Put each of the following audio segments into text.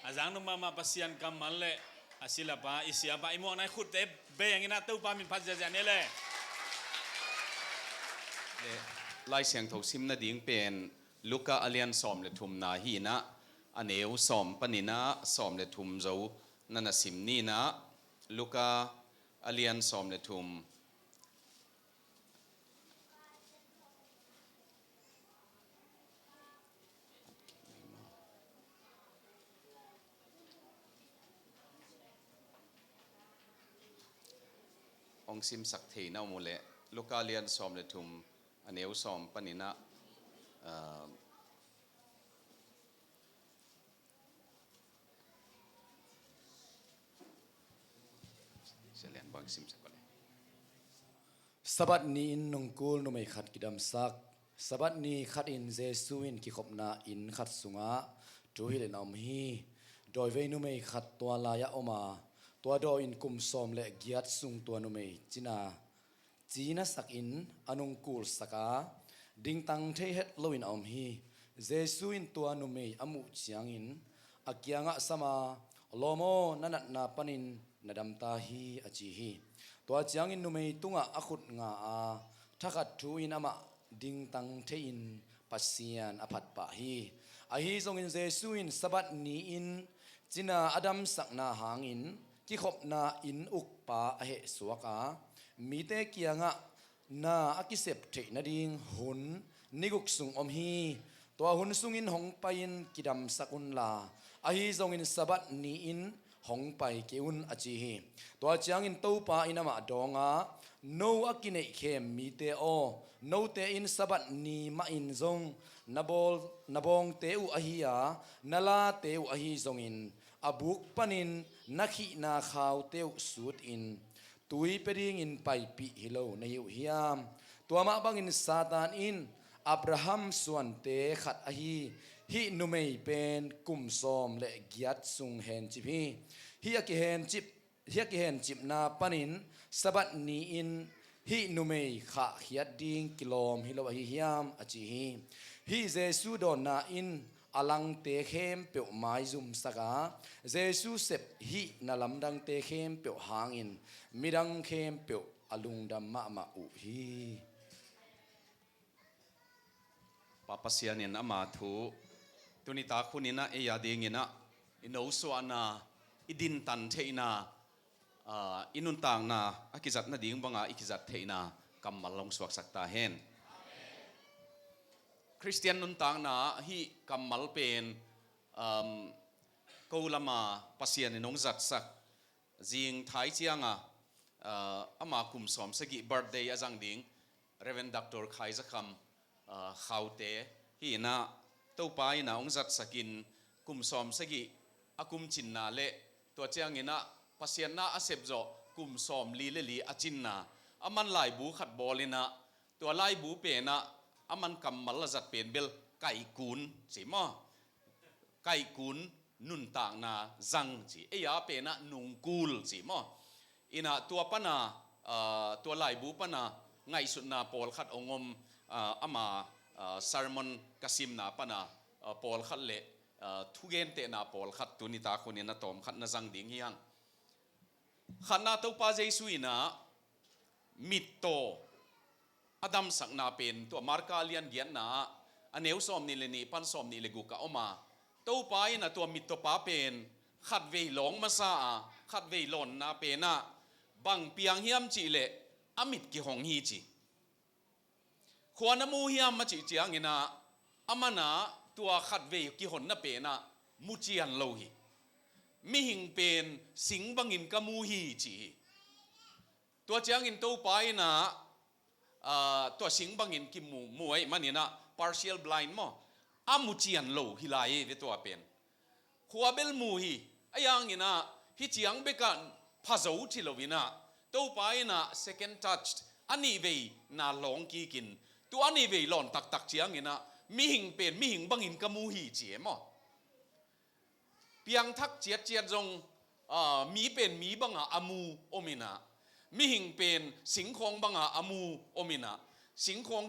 azang no mama pasian kamal le asila pa isia pa imo na khut te be yang ina tu pa min phat ja ne le lai siang tho sim na ding pen luka alian som le thum na hi na aneu som panina som le thum zo nana sim ni na luka alian som le thum ong sim sak thei na mu le luka alian som le thum aneu som panina selian bang sim sakole sabat ni in nungkul nu mai khat kidam sak sabat ni khat in jesuin ki khopna in khat sunga tu hi le nam hi doi ve nu mai khat to la ya oma to do in kum som le giat sung to nu mai china sak in anungkul saka ding tang the het loin om hi jesuin to nu mai amu chiang in akyanga sama lomo nanat na panin nadam ta hi achi hi to chiang in nu mai tunga akhut nga a thakat thu in ama ding tang the in pasian aphat pa hi a hi zong in jesuin sabat ni in china adam sakna hangin ki khopna in uk pa a he suaka mi te kianga na akisep the na ding hun niguk sung om hi to hun sung in hong pain kidam sakun la a hi zong in sabat ni in hong pai keun achi hi to chiang in to pa inama donga no akine khem mi te o no te in sabat ni ma in zong nabong te u ahia nala te u ahi zong in abuk panin nakhi na khaw te u sut in tui pering in pai pi hilo na yu hiam to ma bang in satan in abraham suan te khat ahi hi numei pen kum som le giat sung hen chi hi hi ki hen chip na panin sabat ni in hi numei kha khiat ding kilom hilo hi hiam achi hi jesu don na in alang te khem pe mai zum saka jesu sep hi na lamdang te khem pe hangin midang khem pe alung dam ma u hi papasianin ama thu tunita khunina e yadingina inouso ana idin tan theina inun tang na akizat na ding banga ikizat theina kammal long suak sakta hen Christian nun tang na hi kammal pen kolama pasian nong zat sak jing thai chianga ama kum som sagi birthday azang ding Reverend Dr. Khai Zakham khaute hi na to pai na ong zat sakin kum som sagi akum chin na le to chiang ina pasian na asep zo kum som li le li achin na aman lai bu khat bolina to lai bu pe na aman kammal la zat pen bel kai kun chi mo kai kun nun tang na zang chi e ya pe na nung kul chi mo ina tua pana tua lai bu pana ngai sut na pol khat ongom ama sermon kasim na pana pol khat le thugen te na pol khat tunita khunina tom khat na zang ding hiang khana to pa jesu ina mitto adam sakna pen to markalian gian na aneu som ni le ni pan som ni le gu ka oma to pa ina to mitto pa pen khat ve long ma sa khat ve lon na pe na bang piang hiam chi le amit ki hong hi chi khwana mu hiam ma chi chiang ina amana tua khat ve ki hon na pe na mu chian lo hi mi hing pen sing bangin ka mu hi chi tua chiang in to pa ina tua sing bangin ki mu muai manina partial blind mo amu chian lo hilai ve tua pen khwabel mu hi ayang ina hi chiang bekan phazau thi lovina to pa ina second touched ani ve na long ki kin tu ani ve lon tak tak chiang ina mi hing pen mi hing bangin ka mu hi chi mo piang thak chiat chiat jong mi pen mi banga amu omina mi hing pen sing khong banga amu omina sing khong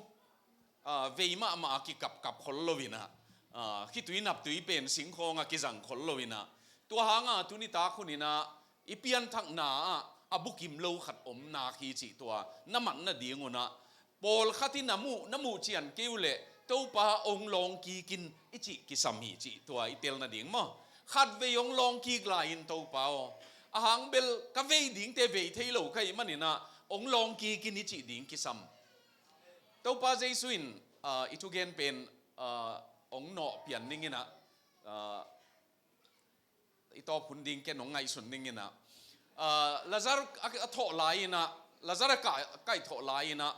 veima ma ki kap kap khol lovina khi tui nap tui pen sing khong a ki jang khol lovina ตัวหางตุนิตาคนนี้นะอีเปียนทักนาบุกิมโลขัดอมนาคีจีตัวน้ำมันน่ะดีงวนะปอลขัดที่น้ำมูเจียนเกี่ยวเละตัวปาองลองกีกินอิจิกิสัมหีจีตัวอีเตลน่ะดีมั้งขัดเวองลองกีกลายอินตัวปาหางเบลกเวดิ่งเตเวทให้โลใครมันนี่นะองลองกีกินอิจิดิ่งกิสัมตัวปาเจสุอินอิทุเกนเป็นองหนอเปลี่ยนนิ่งนะอีตอพุนดิ่งแกหนองไงส่วนนิ่งนะลาซาร์ทอลายนะลาซาร์ไก่ทอลายนะ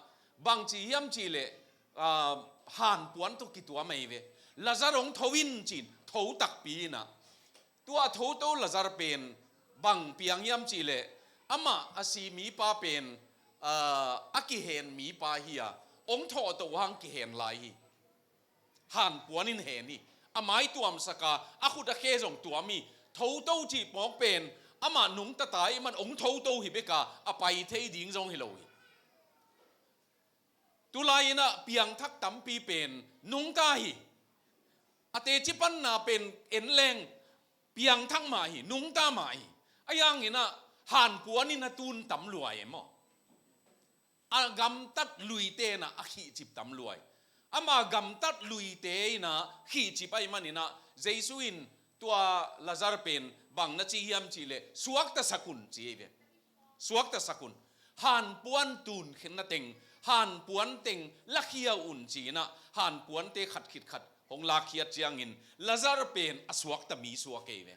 บางจียมจีเลหันปวนตุกิตัวไม่เวลาซาร์องทวินจีนทวตักปีนะตัวทวตัวลาซาร์เป็นบางเปียงยมจีเลอามาอาศีมีปาเป็นอากิเห็นมีปาเฮียองทอตัวหังกิเห็นลายหันปวนินเห็นนี่อาไม้ตัวมสกาอาคุตะเคสองตัวมีทวตัวจีปองเป็นอามาหนุ่งตะไตมันองทวตัวหิเบกาอไปเทดิ่งจงฮิโลยตุลายนะเปียงทักตั้มปีเป็นนุ่งกาหิอเตจิปันนาเป็นเอ็นแรงเปียงทักมาหินุ่งตามาหิไอ้ยังนี่นะหันปัวนี่นะตูนตั้มรวยมั้งอากำตัดลุยเตนะอขีจิบตั้มรวยอามากำตัดลุยเตนะขีจิบไอ้มันนี่นะเจสุอินตัวลาซาร์เป็นบางนาจียมจีเลสวกตะสกุลจีเวสวกตะสกุลหันปวนตูนเข็นนาเต็งหันปวนเต็งลักเฮียอุ่นจีนะหันปวนเตขัดขิดขัดของลักเฮียเจียงอินลาซาร์เป็นอสวกตะมีสวกเอเว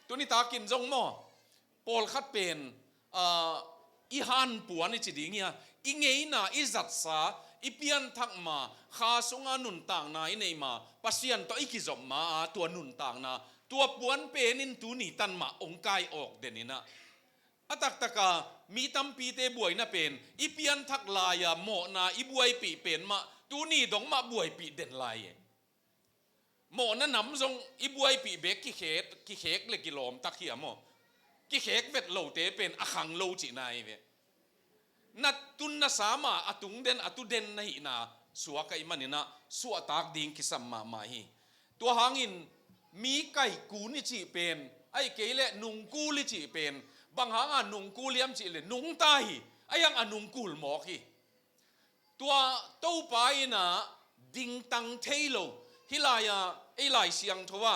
ตัวนี้ตากินจงมอปอลขัดเป็นอีหันปวนนี่จีดีเงียอีเงยน่ะอีจัดสาอีเปียนทักมาข้าสงานุนต่างนายในมาปัสยันต่ออีกิจอมมาตัวนุนต่างนาตัวปวนเป็นนินตูนี่ตันมาองกายออกเดนินะอตักตะกามีตัมปีเตบวยนะเป็นอีเปียนทักลายโมนาอีบวยปีเป็นมาตูนี่ดงมาบวยปีเด่นลายโมนั่นนำทรงอีบวยปีเบกกิเขกเลกิโลมตักเขียโมกิเขกเวทโลเตเป็นอขังโลจินายเวนัดตุนนะสามาอตุงเดนอตุเดนนะหินาสัวไก่มันนี่นะสัวตากดิ่งกิสัมมามาหิตัวหางินมีไก่กูนี่จีเป็นไอ้เกลเลนุงกูลิจีเป็นบางหางนุงกูเลี้ยมจีเลนุงตาหิไอ้ยังนุงกูลหมอกหิตัวเต้าไปนะดิ่งตังเทโลฮิลายาไอ้ลายเสียงทว่า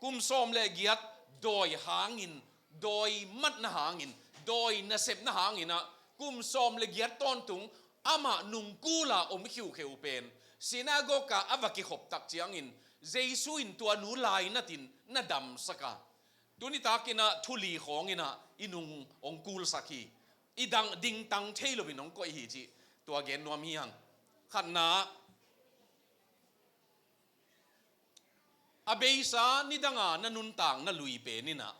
กุมซ้อมเลเกียดโดยหางินโดยมัดนะหางินโดยนาเซบนะหางินนะกุมซ้อมเลเกียดต้นตุงอามานุงกูลาอมคิวเขวเป็นสินาโกกาอวกิขบตักเจียงอินเจสุอินตัวนูลายนัดินนัดำสกาตัวนี้ตากินะทุลีของอินะอินุงองกูลสักีอีดังดิ่งตังเทลบินองก็อีจีตัวเกนนวมเฮียงขันนาอเบยสานิดังนันุนต่างนัลุยเปนี่นะ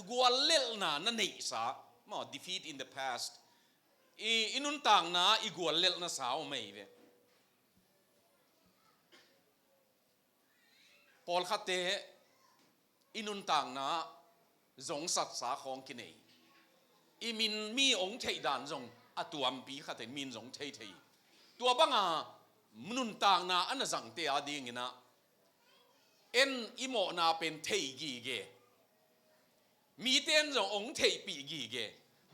กัวเล่ลนานันเนสามา defeat in the past อินุนต่างนะอีกัวเล่ลนาสาวไม่เวปอลขัดเตอินุนต่างนะจงสัตสาของกินเออีมินมีองเทดานจงอตัวมปีขัดเตมินจงเทตัวบังมนุนต่างนะอันจังเตอดีงินะเอ็นอิโมนาเป็นเทกีเกมีเต้นจงองเทปีกีเก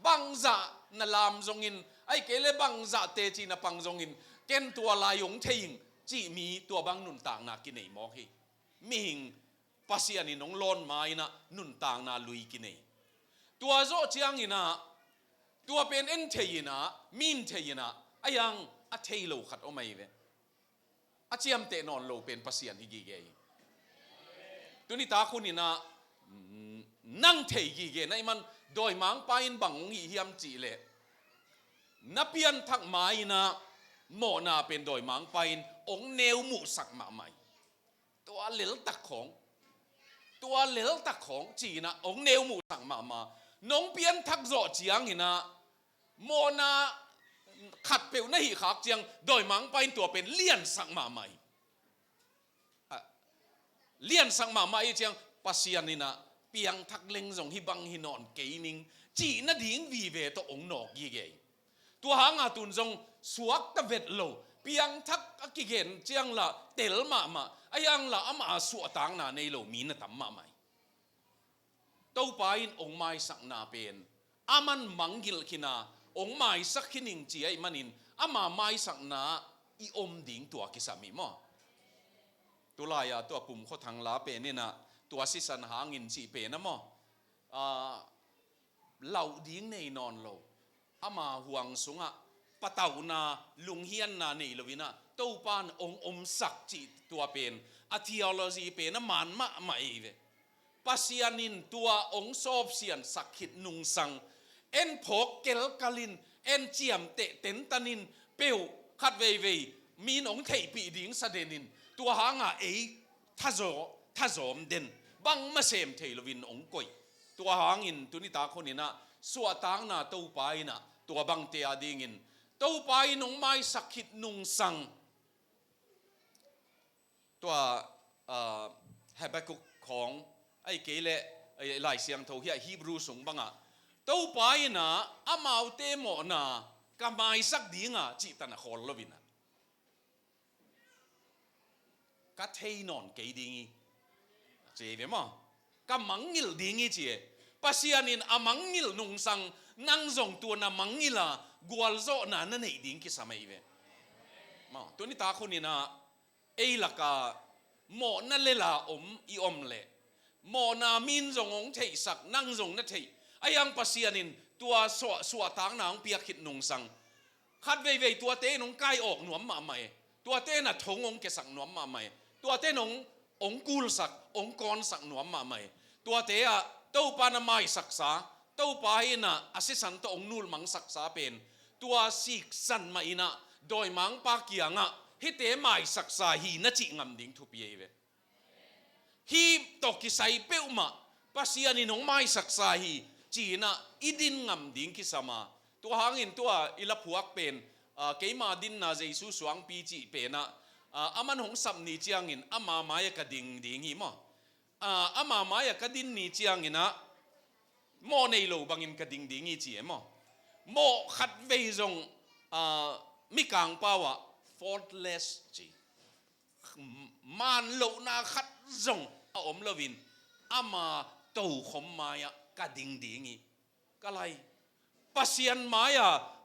บังจะนลามจงอินไอเกเลบังจะเตจีนะปังจงอินเกนตัวลายองเทยิงจีมีตัวบังนุนต่างนะกินเอมอกฮีมิงปัสยานินงลอนมาอินะนุนต่างนาลุยกินเอตัวโจเจียงอินะตัวเป็นเอ็นเทยินะมินเทยินะอายังอาเทโลขัดออกมาอีเวอาเจียมเตนอนโลเป็นปัสยานิกีเกตัวนี้ตาคุณนี่นะนั่งเทกีเกนะมันโดยมังไปอินบังหิยมจีเลนับเพียนทักไม้นะโมนาเป็นโดยมังไปอินองเนวมุสักมาใหม่ตัวเหลวตักของจีนะองเนวมูสั่งมาน้องเปียนทักโจเจียงนะโมนาขัดเปียวนะหิขากเจียงโดยมังไปตัวเป็นเลี่ยนสั่งมาใหม่เลี่ยนสั่งมาใหม่เจียงปัสยานี่นะเปียงทักเล็งจงหิบังหินอนเกยนิงจีนะดิ่งวีเวตัวองนอกยี่เกยตัวหางาตุนจงสวกตะเวทโลเปียงทักกิเกนเจียงละเตลมา ayang la ama su atang na nei lo mi na tamma mai to pain ong mai sak na pen aman mangil kina ong mai sak kining chi ai manin ama mai sak na i om ding tua kisami mo tulaya tua pum kho thang la pe ni na tua si san hangin chi pe na mo lau ding nei non lo ama huang sunga patau na lung hian na nei lovina to pan om sak chi tua pen a theology pe na man ma mai ve pasianin tua ong sop sian sakit nung sang en phok kel kalin en chiam te ten tanin peu khat vei min ong thei pi ding sa denin tua hanga ei thazom den bang ma sem thei lovin ong koi tua hangin tunita khonina suwa tang na to pai na tua bang te adingin to pai nong mai sakit nung sang tua Habakkukของไอ้เกลไอ้หลายเสียงโทเฮียฮีบรูสงบังอ่ะเต้าไปนะอามาเอาเตโมนะกำไมสักดีงอ่ะจิตนาขอลวินะก็เทนอนเกดีงี้เจ๊เว้ยมั้งก็มังงิลดีงี้เจ๊ปัสยานินอามังงิลนุงสังนั่งส่งตัวน่ะมังงิล่ะกวลโซน่ะนั่นไอ้ดิ้งกิสมัยเว้ยมั้งตัวนี้ตาคนนี้นะไอ้ละกาหมอนั่นเลยล่ะอีอมเลยหมอนามินจงองเทสักนั่งจงนั่นเทไอ้ยังปัสยานินตัวสวตางนางเปียกิดนุงสังคัดเว่ยตัวเต้นงใกล้ออกหนวมมาใหม่ตัวเต้น่ะทงองเกสักหนวมมาใหม่ตัวเต้นองกูลสักองกรสักหนวมมาใหม่ตัวเต้อะเต้าปานาไม้สักษาเต้าปาอินะอาศิสันตองนูลมังสักษาเป็นตัวสิกสันมาอินะโดยมังปากียงะฮิเตไม้สักษาฮีนัจิงำดิ่งทุบเย่เวฮีตกกิไซเป้ามาปัสยานินงไม้สักษาฮีจีน่ะอิดินงำดิ่งกิสมาตัวหางอินตัวอิลพวกเป็นเกมาดินนาเจสุสวงปีจีเป็นนะอามันหงสับนิจียงอินอามามายกระดิ่งดิ่งหิมะอามามายกระดิ่งนิจียงอินนะโมในโลบังอินกระดิ่งดิ่งหิจีมะโมขัดเวจงมิกังป่าวะ faultless จีมันโลนาขัดจงอมลวินอามาโตขมมายกระดิ่งดิ่งหิก็ไรปัสยันมาย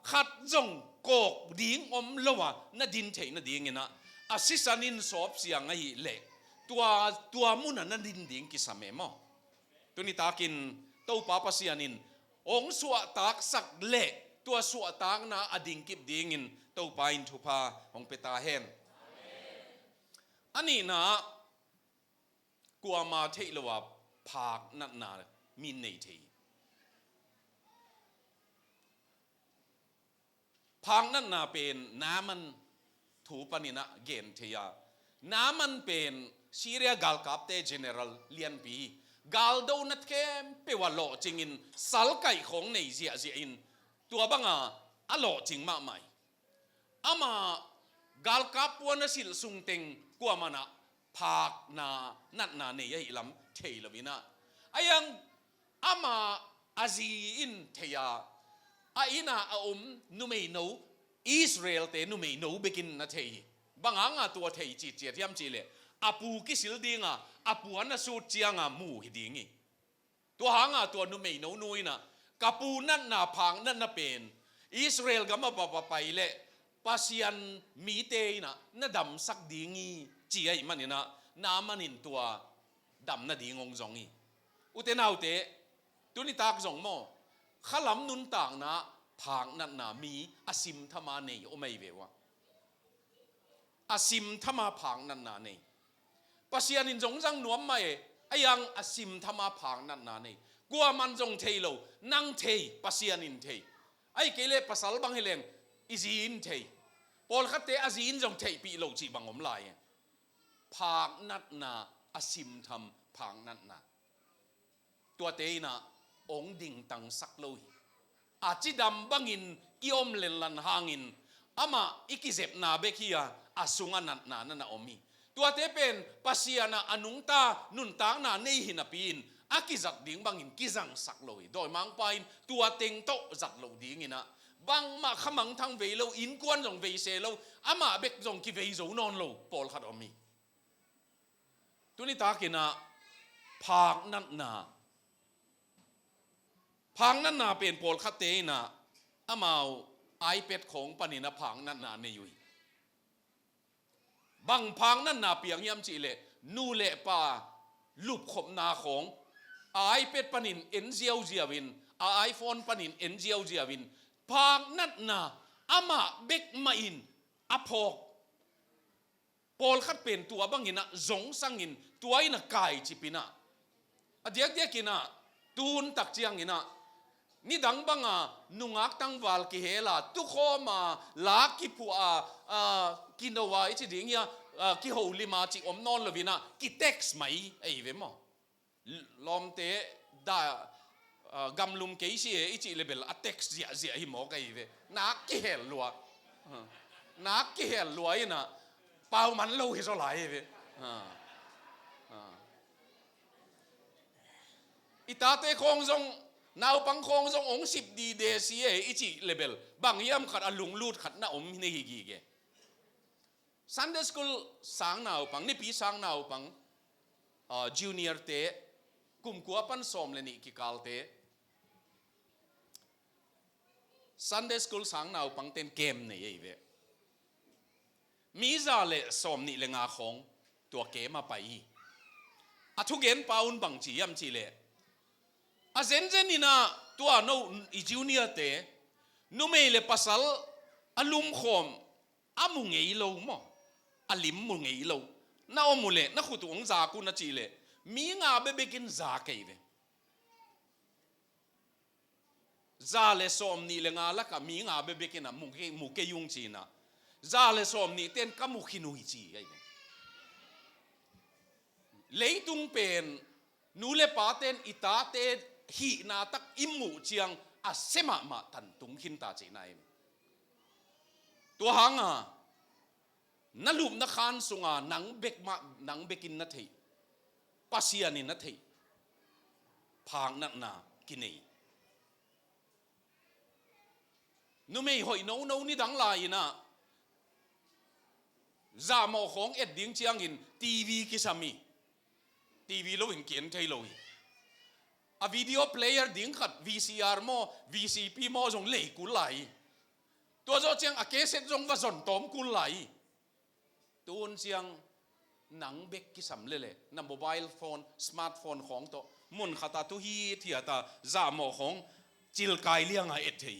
ขัดจงกอกดิ่งอมลวะน่าดินเทน่าดิ่งนะอาศิสันินสอบเสียงไอ้เละตัวมุนันนั่นดินดิ่งกิสามมอตัวนี้ตากินเต้าป้าปัสยันินองสวตากสักเละตัวสวตากนะอดิ่งกิบดิ่งินเต้าป้าอินทุพาองเปตาเฮนอันนี้นะกัวมาเทลวะภาคนัดนามีในเทภาคนัดนาเป็นน้ำมันถูปนินะเกณฑ์เทียน้ำมันเป็นซีเรียกาลกับเตเจเนอรัลเลียนปีกาลโดนัดเข้มเปว่าหล่อจริงอินสัลไก่ของในเสียอินตัวบังอ่ะหล่อจริงมากไหมอามากาลกับวันสิลสุงเต็งกัวมานะภาคนานัดนาเนยฮิลำเทลวินะไอ้ยังอามาอาซีอินเทียไอ้น่ะนุไม่โนอิสราเอลเตนุไม่โนเบกินนะเทยบางอ่ะตัวเทยจีเจียที่ยำจีเลยอาปูกิสิลดิงอ่ะอาปูอันน่ะสูดเจียงอ่ะมูฮิดิงี้ตัวหางอ่ะตัวนุไม่โนนุยนะกับปูนั่นน่ะพังนั่นน่ะเป็นอิสราเอลก็มาไปเลยปัสยันมีเตยนะน่ะดำสักดิงี้จีไอ้มันนี่นะน้ำมันนินตัวดำน่ะดิงงจงงี้อุเทนเอาเตตัวนี้ตากจงโมขลำนุนต่างนะผางนั่นนามีอาซิมธมาเนยโอไม่เววะอาซิมธมาผางนั่นนาเนยปัสยานินจงจังหนวมไม่ไอยังอาซิมธมาผางนั่นนาเนยกัวมันจงเทโลนั่งเทปัสยานินเทไอเกเลปัสสาวบังเฮเลงอิจีนเทพอลขัดเตอาจีนจงเทปีโลจีบังอมลายผางนั่นนาอาซิมธมผางนั่นนาตัวเตยนะองดิ่งตังสักโลยอาจิดำบังอินกิอมเลนลันหางินอามาอิกิเซบนาเบคียอาสุงานันนานั่นอมีตัวเตเป็นปัสยานาอนุงตานุนตางนาเนหินาปีนอากิจักดิ่งบังอินกิจังสักโลยโดยมังไปตัวเต็งโตจักโลดิ่งอินะบังมาขมังทั้งเวโลอินกวนจงเวเซโลอามาเบกจงกิเวโซนอนโลปอลขัดอมี ตุนิตากินะพางนั่นนาพางนั่นนาเป็นโพลคัตเตนะอามาไอเป็ดของปนินะพางนั่นนาในยุยบังพางนั่นนาเปียงยำจีเลนูเลปาลูบขบนาของไอเป็ดปนินเอ็นเจียวเจียวินไอโฟนปนินเอ็นเจียวเจียวินพางนั่นนาอามาเบกมาอินอพอกโพลคัดเป็นตัวบังอินะจงสังอินตัวอินะกายจิปินะเดียกกินะตูนตักเจียงอินะนี่ดังบังนุงักตั้งวาลกิเฮลาทุกข้อมาลากิพัวกินเอาไว้ที่ดิ่งยากิโฮลิมาจิอมนอนลวินะกิเท็กซ์ไหมไอ้เวมลอมเตะได้กำลุมเกยสิไอ้จิเลเบลอะเท็กซ์เสียหิมอกไอ้เวนักกิเฮลลัวนักกิเฮลลัวอีน่ะเป่ามันเล่าให้เขาไหลไอ้เวอิตาเตคงทรงนาวปังคงทรงองสิบดีเดซีเออิจิเลเบลบางยามขัดอลุงลูดขัดน้าอมในฮิกิเกซันเดย์สคูลสังนาวปังนี่ปีสังนาวปังจูเนียร์เตกุมกัวปันสอมเลนิกิกาลเตซันเดย์สคูลสังนาวปังเต็นเกมเนี่ยไอ้เวมีซาเลสอมนี่เลงาของตัวเกมมาไปอะทุกเกนปาอุนบังจียมจีเลอาเซนเจนี่นะตัวโนอีจูเนียเตนุเมเลปัสสัลอลุมขอมอามุงเอโลมั้งอลิมมุงเอโลน่าอมุเลน่าขุดวงจากุนจีเลมีงาเบเบกินจากเอเวซาเลสอมนี่เลงาละกะมีงาเบเบกินอะมุเกยุงจีนะซาเลสอมนี่เต้นกัมุขินุยจีไอเวเลยตุงเป็นนูเลปาเต้นอิตาเต้ฮีนาตักอิมูเจียงอาเซมามาตันตุงขินตาจีนายตัวหางนัลุมนักขันสุงานังเบกมานังเบกินนัทเฮปัสยานินัทเฮพางนักนากินเอนูไม่หอยโนนี่ดังลายนะจามอของเอ็ดดิ้งเชียงอินทีวีกิสามีทีวีเราเห็นเขียนไทยเลยอะวิดีโอเพลย์ดิ้งขัด VCR โม VCP โมจงเล่กุไหลตัวเจ้าเชียงอะเคสจงว่าสนตอมกุไหลตัวเชียงหนังเบกกิสัมเลยนั่นโมบายโฟนสมาร์ทโฟนของตัวมุนขัดตุฮีที่ตาจามอของจิลกายเลี้ยงไอเอ็ดเทย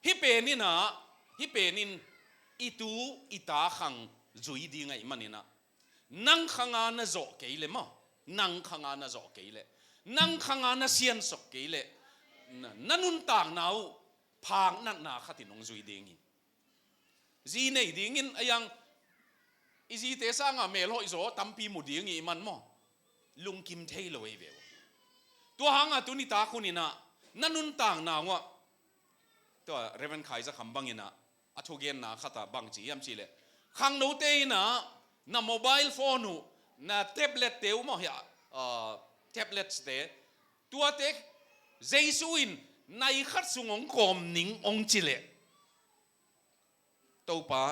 ฮิเปนี่นะฮิเปนินอิตูอิตาขังจุยดีไงมันนี่นะนังขังอาณาโจเกยเลมั้งนังขังอาณาโจเกยเลนังขังอาณาเซียนสกเกยเลนั่นนุนต่างนาวพางนั่นนาขัดนงจุยดีงินจีเนยดีงินยังอีจีเตสังอ่ะเมลอยโจตั้มปีมุดีงิมันมั้งลุงกิมเทยเลยเวตัวหางอ่ะตัวนี้ตาคนนี้นะนั่นนุนต่างนาวอ่ะตัวเรเวนไคจะคำบังยินะอัทุเกนนะขัดบังจียมจีเลขังโนเตยนะน่ะโมบายโฟนูน่ะแท็บเล็ตเตวมั้งแท็บเล็ตเตตัวเต็กเจสุอินในขัดสุงองกอมนิงองจิเลตัวป้า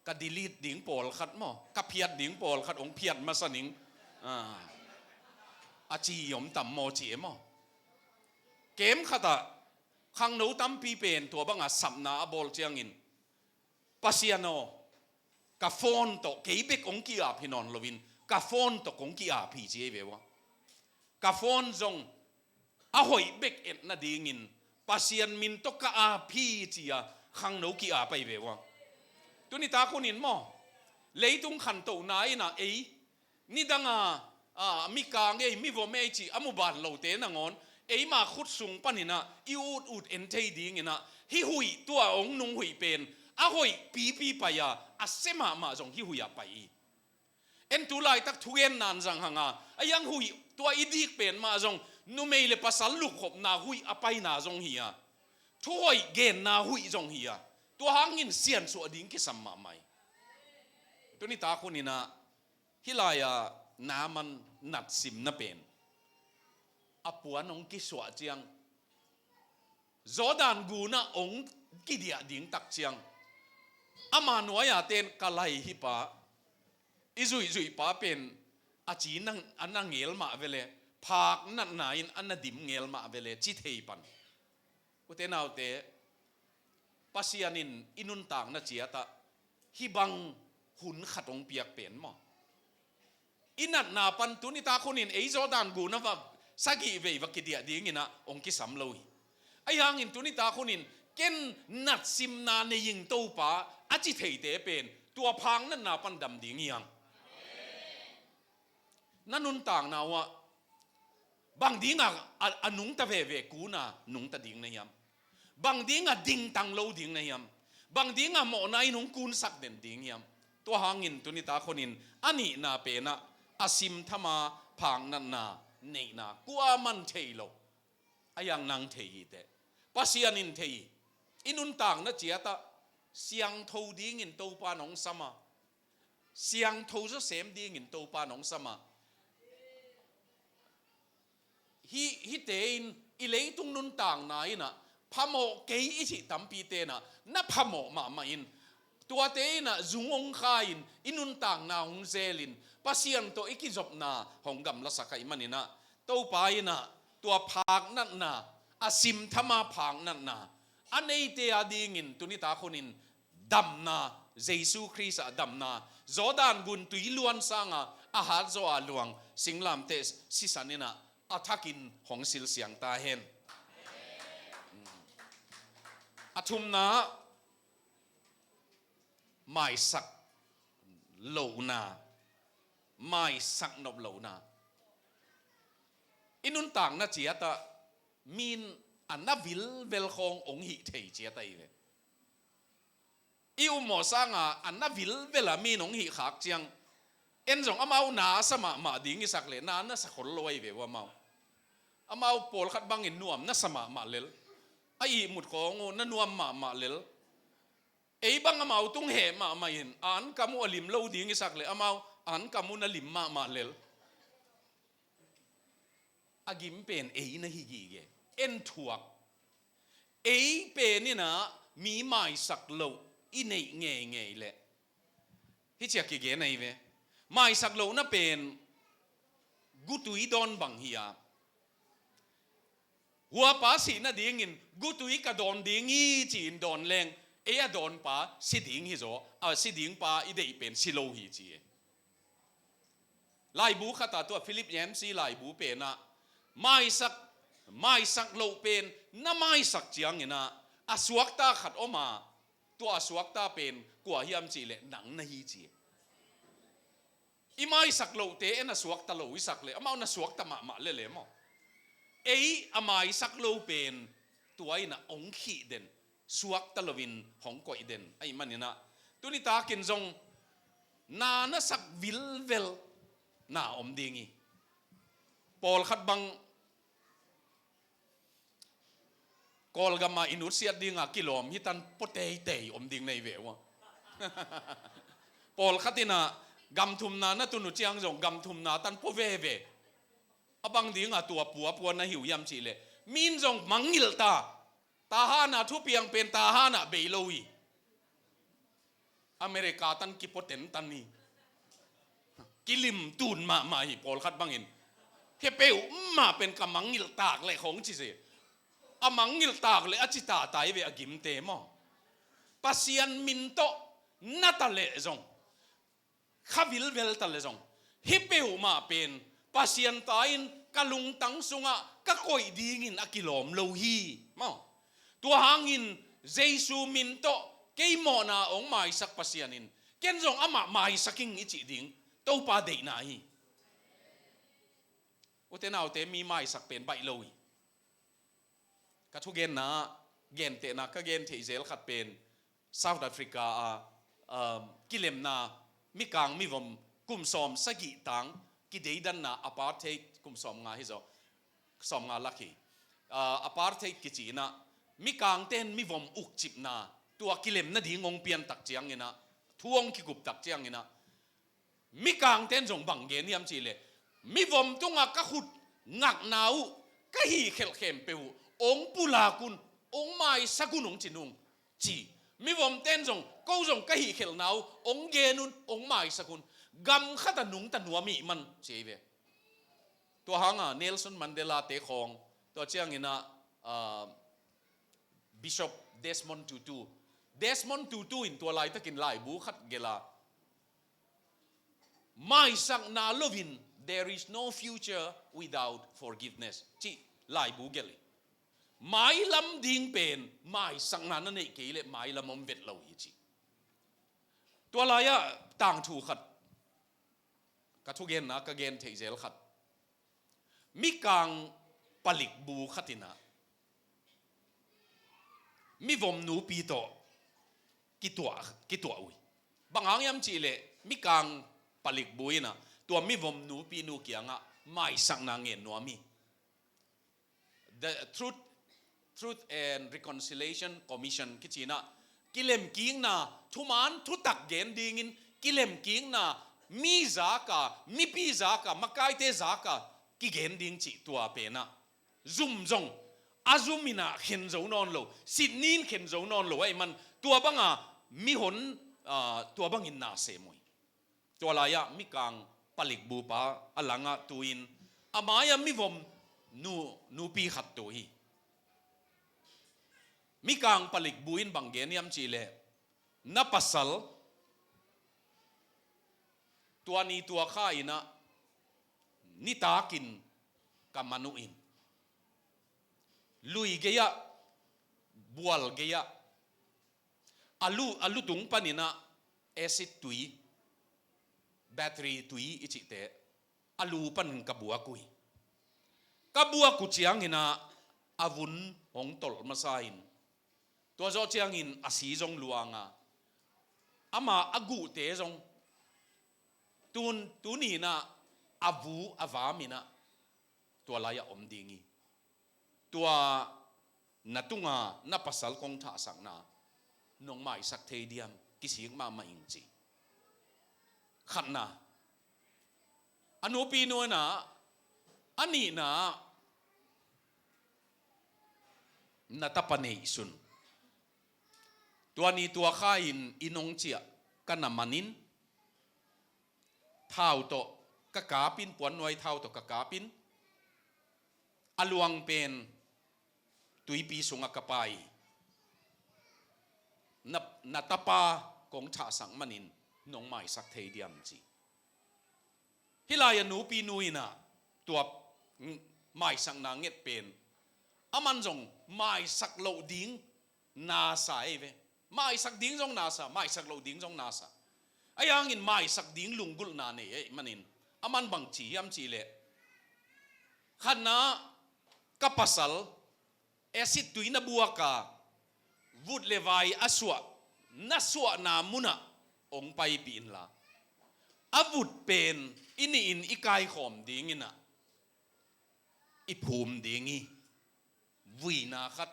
ก็ดีลีดดิ่งปอลขัดมั้งก็เพียดดิ่งปอลขัดองเพียดมาสนิงอาจียมต่ำโมจีมั้งเกมขัดขังโนตั้มปีเป็นตัวบังอาสัมนาบอลเจียงอินปัสยาโนกับฟอนต์เกี่ยบกองกี้อาพี่นอนลวินกับฟอนต์กองกี้อาพี่เจี๊ยบวะกับฟอนต์จงอาหอยเบกเอ็ดนาดีงินปัสยานมินตกกับอาพี่เจี๊ยขังโนกี้อาไปเววะตัวนี้ตาคนนินมั้งเลยตุงขันโตนายนะนี่ดังมีกางมีวอมเอจีอามุบานโลเตนังอนมาขุดสูงปนินะอูดเอ็นเทดีงินะฮิหุยตัวองนุงหุยเป็นอาหอยปีไปยาอาเซมาจงฮิหุยไปเอ็นตุไลตักทุเกนนันจังหังยังหุยตัวอีดีกเป็นมาจงนุเมเลปัสสัลลุกขบนาหุยอไปนาจงเฮียทุยเกนนาหุยจงเฮียตัวหางินเสียนสวดิ้งกิสัมมาไม่ตัวนี้ตาคนนี้นะฮิลายาน้ำมันนัดสิมนะเป็นอปัวนองกิสวะเจียงจอดานกูนะองกิเดียดิ้งตักเจียง อามาหน่วยเต้นกะไลฮิปะอิจุยปะเป็นอาจีนังอันนังเงลมาเวเลพากนัดนายอันนัดดิมเงลมาเวเลจิตเฮปันอุเทนเอาเตปัสยานินอินุนต่างนัดเจียตะฮิบังหุนขัดองเปียกเป็นมั้งอินัดนาปันตุนิตาคนนินเอโซดานกูนะว่าสักกี่เววักกิเดียดิ้งนะองคิสัมลอยไอ้ยังอินตุนิตาคนนินเกนนัดซิมนาในยิงตู้ป่าอาจิตเฮเตเป็นตัวพังนั่นนาปันดำดิ้งยังนั่นนุนต่างนาวะบางดิ้งอ่ะนุงตะเวกูนะนุงตะดิ้งในยามบางดิ้งอ่ะดิ้งตังโลดิ้งในยามบางดิ้งอ่ะหมอนายนุงกูนสักเด่นดิ้งยามตัวหางินตุนิตาคนนินอันนี้นาเป็นนะอาซิมธรรมาพังนั่นนาเนนากัวมันเทโลอายังนางเทยเตปัสยานินเทยอินุนต่างนะเจียตะเสียงทูดิ้งอินตูปานองสมาเสียงทูจะเสมดิ้งอินตูปานองสมาฮิเตอินอิเลตุงนุนต่างนายนะพะโมเกยอิจิตัมปีเตนะนับพะโมมาอินตัวเตนะจุงองคายอินุนต่างนาหงเซลินปัสยันโตอิกิจบนาหงกำละสักไอมันนี่นะโตไปนะตัวพากนั่นนะอาซิมธรรมาพางนั่นนะอันนี้เตียดิ้งินตุนิตาคนนินดำนาเยซูคริสต์ดำนาจอดานกุนตุยล้วนสังอาหารโซอาลวงสิงลามเตสสิสันนี่นะอัทักินหงสิลเสียงตาเห็นอาทุมนาไม่สักโลนาไม่สักนบโลนาอินุนต่างนะเจียตะมีนอันนับวิลเวลคององหิเทเจียตะอีเลยอิวหมอสังอันนับวิลเวลามีนองหิขากเจียงเอ็นจงอามาหนาสมาดิ้งอิสักเลยนานะสักคนรวยเวว่าเมาอามาโปลขัดบังอินนวมนะสมาเลลไอ้หมุดของนั่นนวมมาเลลไอ้บังอามาตุ้งเหมาอินอันกามูอลิมโลดิ้งอิสักเลยอามาอันกามูนัลิมมาเลลอากิมเป็นเอ้นะฮิกิเกเอ็นทวกเอ้เป็นนี่นะมีไม่สักโลอินเงยเลยฮิเชียกิเกนไอเวไม่สักโลน่ะเป็นกุตุยดอนบังฮิยาหัวป้าสีน่ะดิ้งินกุตุยกระดอนดิ้งอีจีนดอนแรงเอ้ดอนป้าสิดิ้งฮิโซสิดิ้งป้าอีเดย์เป็นสิโลฮิจีไลบูขตาตัวฟิลิปแยมซีไลบูเป็นนะไม่สักโลเป็นน่ะไม่สักเจียงนี่นะอสวกตาขัดออกมาตัวอสวกตาเป็นกว่าฮิมจีเลยหนังนะฮีจีอีไม่สักโลเตะนะสวกตาโลวิสักเลยอามานะสวกตามาเลยมั้งเอ้อาไม่สักโลเป็นตัวไอ้นะองขีเด่นสวกตาโลวินของก่อยเด่นไอ้มันนี่นะตัวนี้ตากินจงนานะสักวิลเวลนาอมดีงี้ปอลขัดบังกอลกามาอินุเซียดิ้งกิโลมฮิตันปเตยอมดิ้งในเววะปอลขัดที่น่ะกำทุมนาตุนุเจียงจงกำทุมนาตันปเวบังดิ้งตัวปัวนะหิวยำจีเลยมินจงมังงิลตาฮานะทุเปียงเป็นตาฮานะเบโลวีอเมริกาตันกิปเตนตันนี่กิลิมตูนมาฮิปอลขัดบังอินเฮเปลมาเป็นกำมังงิลตากเลยของจีเซอามังงิลตากเลยอจิตาตายเวอกิมเตมอปัสยันมินโตนัตเลจงข้าวิลเวลตเลจงฮิเปลมาเป็นปัสยันตายกะลุงตังสุงะกะคอยดีงินอกิลอมโลฮีมอตัวหางินเจซูมินโตเกยมอนาองไม้สักปัสยันินเกนจงอามาไม้สักิงอิจิดิงโตปาเดนาฮีอุเทนเอาเตมีไม้สักเป็นใบโลฮีกทุกเกนนะเกนเตนะก็เกนที่อิสราเอลขัดเป็นเซาท์แอฟริกากิเลมนามิกังมิวมกุมสอมสกิตังกิเดดันนาอพาร์ตเทดกุมสอมงาฮิโซสอมงาลักฮีอพาร์ตเทดกิจีนะมิกังเต้นมิวมอุกจิบนาตัวกิเลมนาดีงงเปียนตักเจียงนี่นะทวงกิกุบตักเจียงนี่นะมิกังเต้นจงบังเกนยามจีเลมิวมตุงากะขุดงักนาวกะฮีเขลเข็มเปวองปุลากุนองไม้สกุนองจินุงจี mi vom ten jong ko jong ka hi khel nau ong ge nun ong mai sakun gam khata nung ta nuami man cheve to hanga Nelson Mandela te khong to chiang ina Bishop Desmond Tutu in to lai takin lai bu khat gela mai sak na lovin there is no future without forgiveness chi lai bu geli mai lam ding pen mai sak na na nei ke le mai lam om vet lo hi chi to lai ya tang thu khat ka thu gen na ka gen thei zel khat mi kang palik bu khatina mi vom nu pi to ki tua ui bangang yam chi le mi kang palik buina tua mi vom nu pi nu kianga mai sang na ngen no mi the truth and reconciliation commission kichina kilem king na thuman thu tak gen ding in kilem king na mi zaka mi pi zaka makai te zaka ki gen ding chi tua pe na zum zong azumina khen zo non lo sidnin khen zo non lo ai man tua banga mi hon tua bangin na se moi tua la ya mi kang palik bu pa alanga tuin amaya mi vom nu pi khat to hi mi kang palik buin banggen yam chile na pasal tua ni tua kha ina ni takin kamanuin lui geya bual geya alu tung panina acid tui battery tui ichite alu pan kabua ku chiang ina avun hong tol masain to zo chiang in asi jong luanga ama agu te jong tun ni na avu avamina to laya om dingi tua natunga na pasal kong tha sang na nong mai sak thei diam kising ma ing chi khatna anu pi no na ani na natapane isun tua ni tua khain inong chia kana manin thau to kakapin puan noi thau to kakapin aluang pen tui pi sunga kapai na tapa kong tha sang manin nong mai sak thei diam chi hilaya nu pi nuina tua mai sang na nget pen aman jong mai sak lo ding na sa ve mai sak ding jong na sa mai sak lo ding jong na sa ayang in mai sak ding lungul na ne manin aman bang chi yam chi le khana kapasal acid tuina buaka vut levai aswa naswa na muna ong pai pin la avut pen ini in ikai khom ding ina iphum dingi vuina khat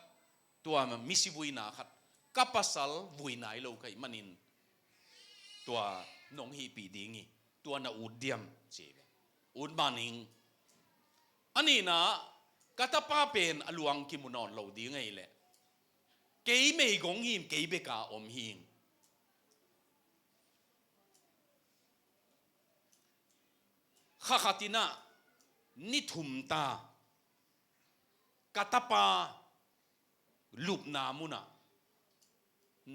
tua ma misi vuina khat kapasal vuinai lo kai manin tua nong hi pi dingi tua na udiam che ud maning ani na katapa pen aluang kimunon lo di ngai le kei mei gong him kei be ka om hing khakhatina ni thum ta katapa lup na muna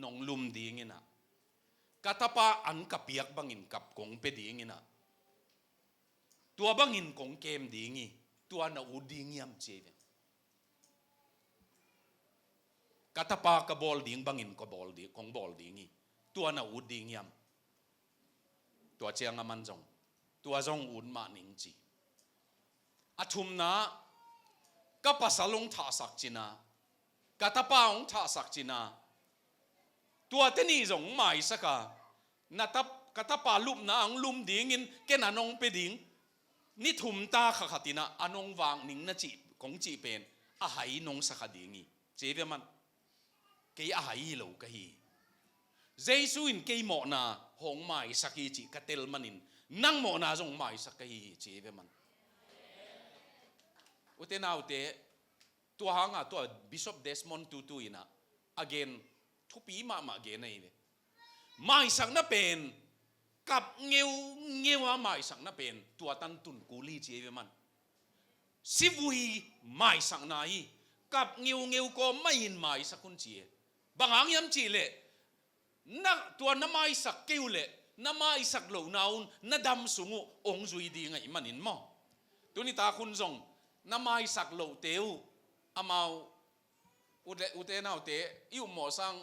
nong lum ding ina katapa an kapiak bangin kap kong pe ding ina tua bangin kong kem dingi tua na uding yam cheve katapa ka bol ding bangin ko bol di kong bol dingi tua na uding yam tua chiang aman jong tua jong un ma ning chi athum na ka pasalong tha sak china katapa ong tha sak china tua teni jong mai saka natap katapa lup na ang lum ding in kenanong pe ding ni thum ta khakhatina anong wang ning na chi kong chi pen a hai nong sakha dingi cheve man ke a hai lo ka hi jesu in ke mo na hong mai saki chi katel manin nang mo na jong mai sakai cheve man ute na ute tua hanga tua Bishop Desmond Tutu ina again ทุปีมาเกนไอเวไม่สักน่ะเป็นกับเงี้ยวไม่สักน่ะเป็นตัวตันตุนกูลีเจเวมันสิวุยไม่สักนายกับเงี้ยวก็ไม่ยินไม่สักคนเจียบางอย่างจีเล่นักตัวน้ำไม่สักเกี่ยวเล่น้ำไม่สักเหล่านาอุนน้าดำสูงองจุยดีไงมันนินมอตัวนี้ตาคุณส่งน้ำไม่สักเหล่าเตียวอามาอุเตน่าเตอยู่หมอสัง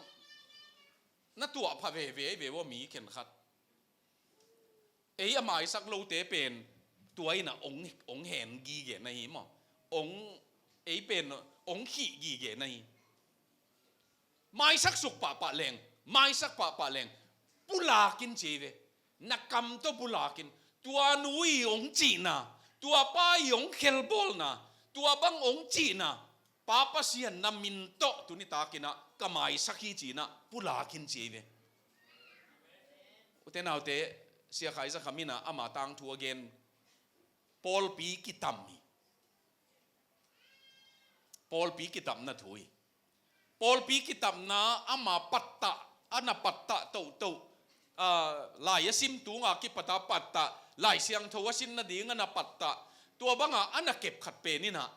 น้าตัวพะเวว่ามีเข็นขัดอามาสักเหล่าเตเป็นตัวน่ะองเห็นกีเกในหิมองเป็นองขี้กีเกในไม่สักสุกปะแรงไม่สักปะแรงปุลากินเจเวนักกำตัวปุลากินตัวนุยองจีน่ะตัวป้ายองเคลบอลน่ะตัวบังองจีน่ะป้าปัสยันนามินโตตุนิตากินะก็ไม่สักขี้จีน่ะปุลากินเจเวอุเทนเอาเตเสียขายสักคำมินะอามาตังทัวเกนปอลปีกิตัมมีปอลปีกิตัมน่ะถุยปอลปีกิตัมน่ะอามาปัตตะอันน่ะปัตตะโตลายซิมตุงอากิปัตตะปัตตะลายเสียงทวสินน่ะดีงั้นน่ะปัตตะตัวบังอันน่ะเก็บขัดเปนี่นะ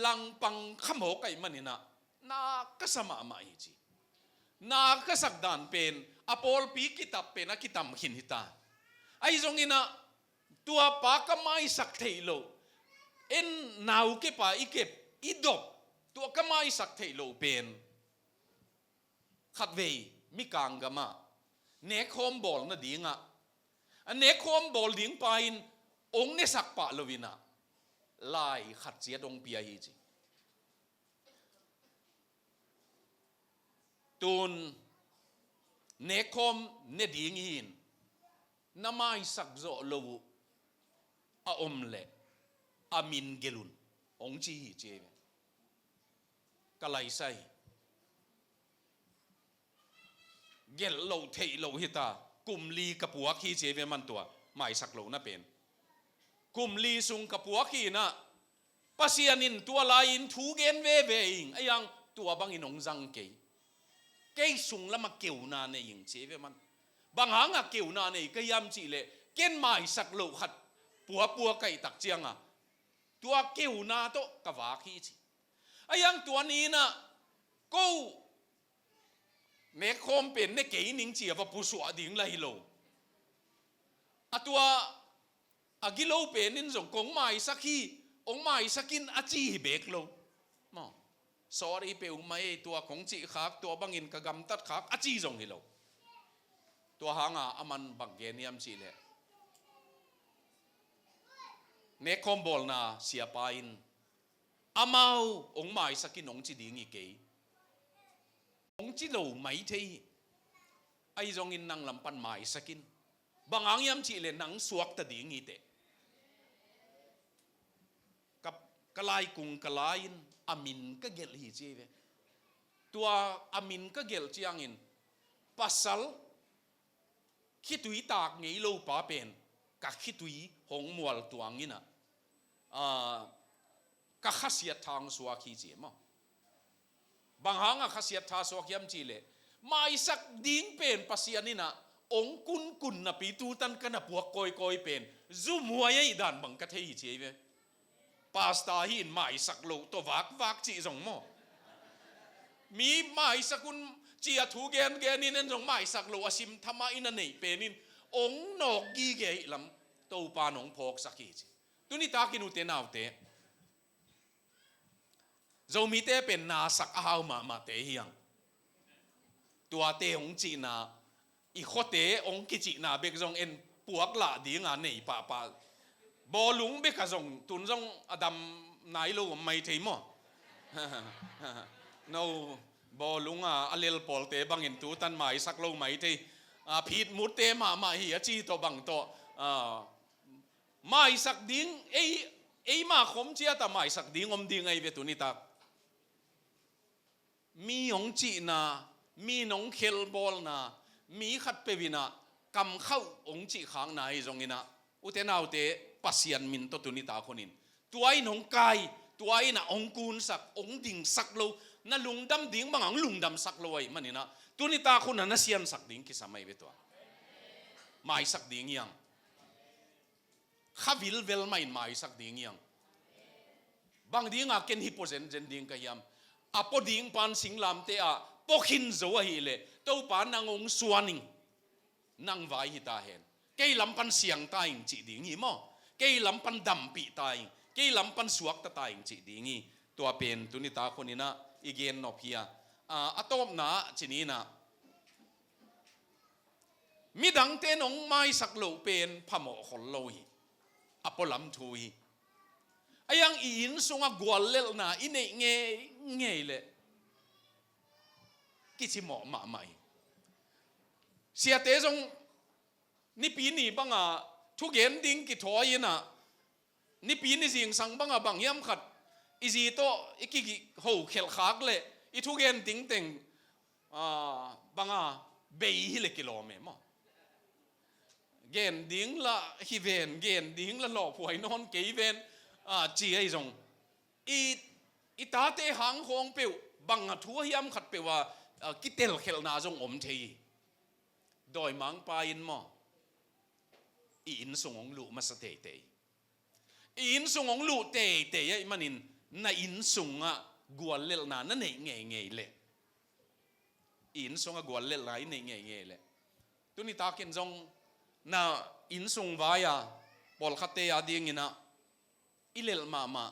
ลังปังขโมกไอ้มันนี่นะน่าก็สมามาอีจีน่าก็สักดานเป็นอปอลปีกิตับเป็นนักกิตัมหินหิตาไอ้ตรงนี้นะตัวปากก็ไม่สักเทโลเอ็นนาวเก็บไปอีเก็บอีดบตัวก็ไม่สักเทโลเป็นขัดเวมิกางกามาเนคอมบอลน่ะดีงะอันเนคอมบอลดิ้งไปองเนสักปะลวินะลายขัดเสียดงเปียฮีจีตุนเนคอมเนดิ้งหินน้ำไม่สักโจโลวอาอมเล่อามินเกลุนองจีฮีเจเวก็ไล่ใส่เกลโลเทโลฮิตากุมลีกับปัวขี้เจเวมันตัวไม่สักโลน่ะเป็นกุมลีซุงกับปัวขี้นะปัสยานินตัวลายินทูเกนเวอิงไอ้ยังตัวบางอินองจังเกยซุงละมาเกี่ยวนาในอิงเจเวมันบางหางเกี่ยวนาในก็ยำจีเล่เกนไม่สักโลขัดปัวไก่ตักเจียงตัวเกี่ยวนาโตกับวาขี้จีไอ้ยังตัวนี้นะกูเนคอมเป็นเนเกยนิงเจียบปุสวดิ่งไลโลตัวกิโลเป็นนินส่งกงไม้สักขี้องไม้สักินอาจีเบกโลมอ sorry เปองไม่ตัวของจีขักตัวบังอินกะกำตัดขักอาจีส่งฮิโลตัวหางอามันบังเกนียมจีเลเนคอมบอลนาเสียปาอินอามาองไม้สักินองจีดิ่งอีเกยองจีโลไม่เทไอจงอินนังลำปันไม้สักินบางอย่างยามจีเลนังสวกตะดิ่งอีเตกับกลายกุงกลายอินอามินก็เกลฮีเจเวตัวอามินก็เกลจียงอินปัสสัลคิดวิตากไงโลป้าเป็นกับคิดวิหงมัวตัวงินะกับข้าเสียทางสวกฮีเจมั้งบางหางข้าเสียทางสวกยามจีเลไม่สักดิ่งเป็นปัสยานี่นะองกุนนะปีตูตันกันนะพวกคอยเป็นซูมัวยัยดันบังกะเทฮีเจเวปาสตาหินไม่สักโลตัววักจีส่งมั้งมีไม่สักคุณจีอาทูเกนนี่นั่นส่งไม่สักโลอาชิมทำไมนั่นนี่เป็นนินองนอกกีเกยลำตัวปานองพอกสักกีจีตัวนี้ตากินุเตนาวเตเรามีเตเป็นนาสักอ้าวมาเตเฮียงตัวเตองจีนาอีโคเตองกิจินาเบกจงเอ็นปวกละดีงานนี่ป่าบอลุงเบกจงตุนจงอดัมนายโลไม่เทมอno บอลุงอเลลปอลเตบังเอ็นตูตันไม่สักโลไม่เทพีดมุดเตมาเฮียจีตัวบังตัวไม่สักดิ้งเอ้มาขมเจียแต่ไม่สักดิ้งอมดิ้งไอเวตุนิตามีองจีนามีน้องเคลบอลนามีขัดเปวินะกำเข้าองจีข้างในตรงนี้นะอุเทนเอาเตปัสยันมินตัวตุนิตาคนนี้ตัวไอ้น้องกายตัวไอ้น่ะองกูนสักองดิ่งสักโลนั่นลุงดำดิ่งบางหางลุงดำสักโลไอ้มันนี่นะ tu ni ta khun na sian sak ding ki samai ve to mai sak ding yang khavil vel mai mai sak ding yang bang ding a ken hi pozen jen ding ka yam apo ding pan singlam te a pokhin zo hi le to pan nangong suaning nang vai hi ta hen kei lam pan siang ta ing chi ding hi mo kei lam pan dam pi ta ing kei lam pan suak ta ing chi ding hi tua pen tu ni ta khonina igen no phia atom na chini na mi dang te nong mai sak lo pen phamo khol lo hi apolam thui ayang in sunga gwalel na ine nge le kichi mo ma mai sia te jong ni pi ni banga thu gen ding ki thoi na ni pi ni jing sang banga bang yam khat izi to ikiki ho khel khak le I thu gen ting teng banga bei hi le kilome mo gen ding la hi ven gen ding la lo phoi non ke ven chi ai jong I ta te hang hong pe bang thu hiam khat pe wa kitel khel na jong om thei doi mang pa in mo in sungong lu ma sa te te in sungong lu te te ai manin na in sunga gwal lel na na nei nge le in sunga gwal lel na nei nge le tu ni ta ken jong na in sung vaya bol khate ya ding ina ilel ma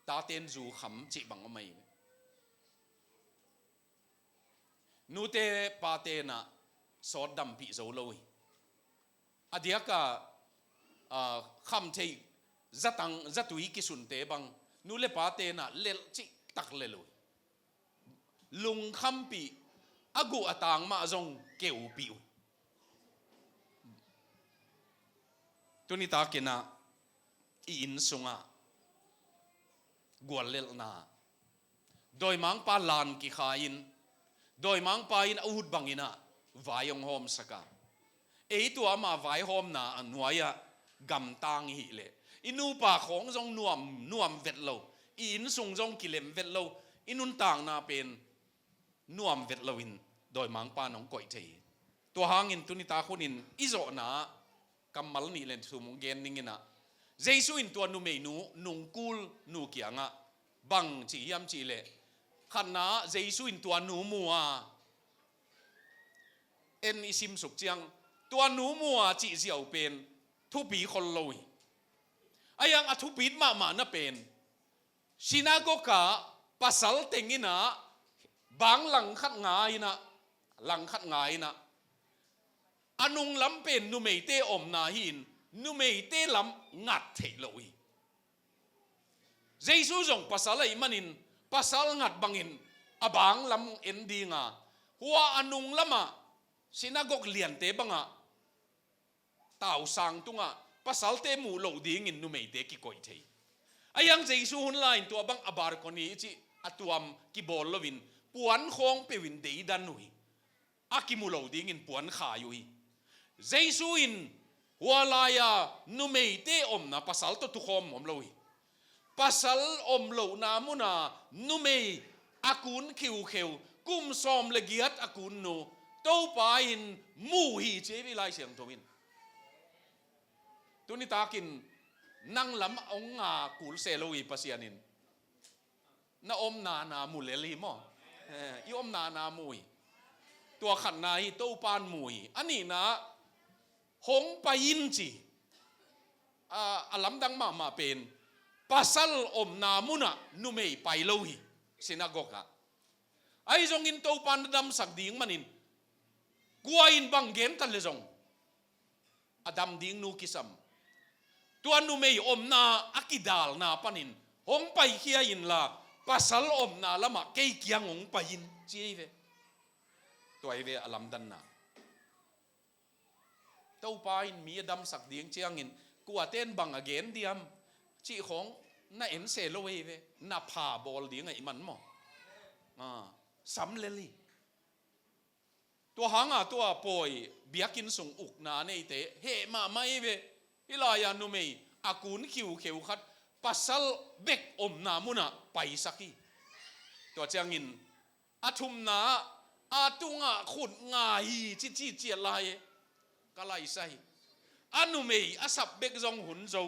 ta ten zu kham chi bang mai nu te pa te na so dam pi zo loi adia ka kham thei zatang zatui ki sun te bang nu le pa te na lel chi tak le loi lung kham pi agu atang ma zong keu pi tu ni ta ke na in sunga gwal lel na doi mang pa lan ki khain doi mang pa in ud bangina vayong hom saka ei tu ama vai hom na anuaya gam tang hi le inu pa khong jong nuam vet lo in sung jong kilem vet lo inun tang na pen nuam vet lo in doi mang pa nong koi thei to hangin tu ni ta khunin izo na kamal ni len thu mong gen ningina jesu in to nu me nu nung kul nu kianga bang chi yam chi le khana jesu in to nu muwa en isim suk chiang to nu muwa chi ziau pen thu pi khol loi ayang athu pit ma na pen sinagoga pasal tengina bang lang khat ngai na anung lam pen nu mei te om na hin nu mei te lam ngat thei loi jesu jong pasal ai manin pasal ngat bangin abang lam endinga huwa anung lama sinagog lian te banga tau sang tunga pasal te mu lo ding in nu mei te ki koi thei ayang jesu hun lain to bang abar ko ni chi atuam ki bol lovin puan khong pe win dei dan nui akimu lo ding in puan kha yui jesu in walaya nu mei te om na pasal to tu khom om loi pasal om lo na muna nu mei akun khiu kheu kum som le giat akun no to pa in mu hi che vi lai siang thomin tu ni takin nang lam ong nga kul se loi pasianin na om na mu le li mo I om na mui tua khan na hi to pan mui ani na hong pa yin chi alam dang ma pen pasal om na muna nu mei pai lo hi sinagoga ai jong in to pan dam sak ding manin gua in bang gen tan le jong adam ding nu kisam tuan nu mei om na akidal na panin hong pai khia in la pasal om na lama kei kiang ong pain chi ve toy ve alam dan na to pain mi adam sak ding chiang in kwa ten bang again diam chi khong na en se lo ve na pha bol ding ai man mo sam leli to hanga to poi biakin sung uk na nei te he ma mai ve ilaya nu mei akun khiu kheu khat pasal bek om na muna pai saki to changin athum na atunga khut ngai chi chi chi lai kalai sai anu mei asap bek zong hun zo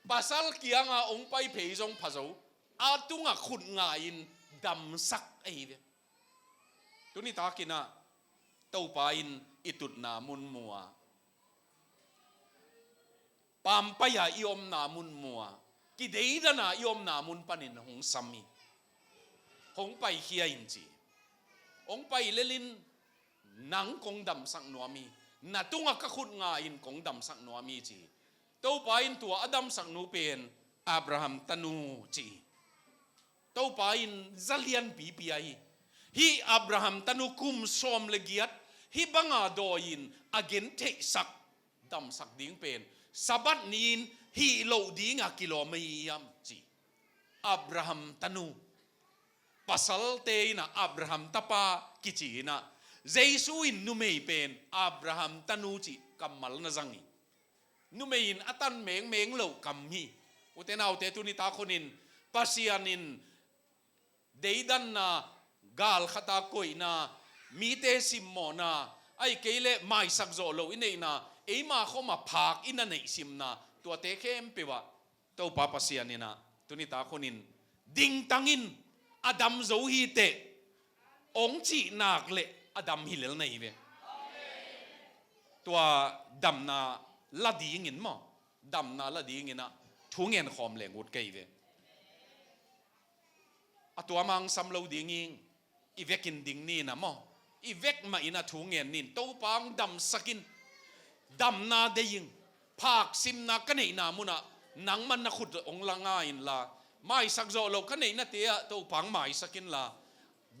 pasal kianga ong pai phei zong phazo atunga khut ngai in dam sak ai ve tuni ta kina to pa in itut na mun mua pam pa ya iom na mun mua ki deida na iom na mun panin hong sami hong pai khia in chi ong pai lelin nang kong dam sang nuami na tunga ka khut nga in kong dam sang nuami chi to pa in tua adam sang nu pen Abraham tanu chi to pa in zalian pi pi ai hi Abraham tanu kum som legiat hi banga do in again take sak dam sak ding pen sabat nin hi lo ding a kilometer chi Abraham tanu pasal te na Abraham tapa kichi na Jesu in numei pen Abraham tanu chi kamal na zangi numei in atan meng meng lo kam hi utenaw te tu ni ta khonin pasianin deidan na gal khata koi na mi te simmo na ai keile mai sak zo lo inei na eima khoma phak ina nei sim na to te khem pewa to pa pasianina tu ni ta khonin ding tangin Adam zo hi te ong chi nak le Adam hilel nei ve tua dam na la ding in mo dam na la ding ina thungen khom le ngut kai ve atua mang sam lo ding in ivekin ding ni na mo ivek ma ina thungen nin to pang dam sakin dam na de yin phak sim na kanei na muna nang man na khut ong langa in la mai sak zo lo kanei na te to pang mai sakin la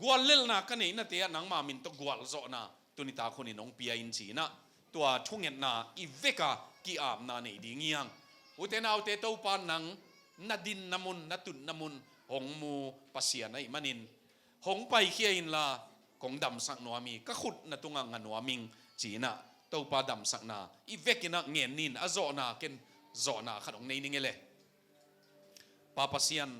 gwal lel na kanei na te nang ma min to gwal zo na tunita khoni nong pia in chi na tua thungen na iveka ki am na nei ding yang utenaw te to pa nang nadin namun natun namun hong mu pasia nai manin hong pai khia in la kong dam sak noami ka khut na tunga nganuaming chi na to pa dam sak na ivekina ngen nin azo na ken zo na khanong nei ningele papasian